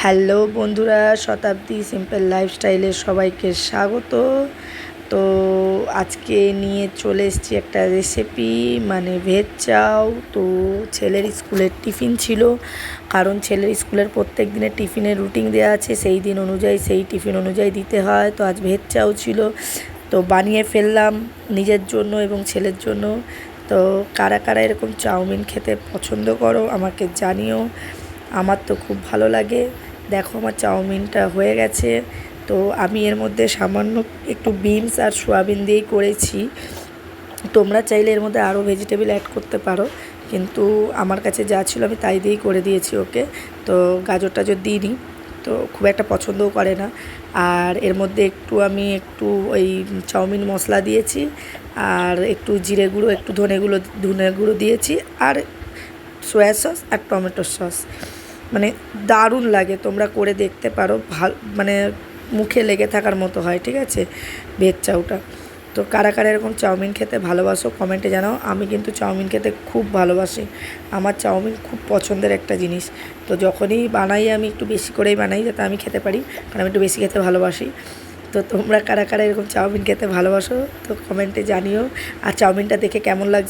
Hello বন্ধুরা, শতাব্দী simple লাইফস্টাইলে সবাইকে স্বাগত। তো আজকে নিয়ে চলে এসেছি একটা রেসিপি, মানে ভেজ চাউ। তো ছেলের স্কুলের টিফিন ছিল, কারণ ছেলের স্কুলের প্রত্যেক দিনের টিফিনের রুটিন দেওয়া আছে, সেই দিন অনুযায়ী সেই টিফিন অনুযায়ী দিতে হয়। তো আজ ভেজ চাউ ছিল, তো বানিয়ে ফেললাম নিজের জন্য এবং ছেলের জন্য। তো কারা কারা এরকম চাউমিন খেতে পছন্দ করো আমাকে জানিও। আমার তো খুব ভালো লাগে। দেখো আমার চাউমিনটা হয়ে গেছে। তো আমি এর মধ্যে সামান্য একটু বিনস আর সোয়াবিন দিয়েই করেছি। তোমরা চাইলে এর মধ্যে আরও ভেজিটেবল অ্যাড করতে পারো, কিন্তু আমার কাছে যা ছিল আমি তাই দিয়েই করে দিয়েছি ওকে। তো গাজর টাজর দিইনি, তো খুব একটা পছন্দও করে না। আর এর মধ্যে একটু ওই চাউমিন মশলা দিয়েছি, আর একটু জিরে গুঁড়ো, একটু ধনে গুঁড়ো দিয়েছি, আর সয়া সস আর টমেটো সস। মানে দারুণ লাগে, তোমরা করে দেখতে পারো। মানে মুখে লেগে থাকার মতো হয়, ঠিক আছে, ভেজ চাউটা। তো কারা কারা এরকম চাউমিন খেতে ভালোবাসো কমেন্টে জানাও। আমি কিন্তু চাউমিন খেতে খুব ভালোবাসি, আমার চাউমিন খুব পছন্দের একটা জিনিস। তো যখনই বানাই আমি একটু বেশি করেই বানাই, যাতে আমি খেতে পারি, কারণ আমি একটু বেশি খেতে ভালোবাসি। তো তোমরা কারা কারা এরকম চাউমিন খেতে ভালোবাসো তো কমেন্টে জানিও। আর চাউমিনটা দেখে কেমন লাগছে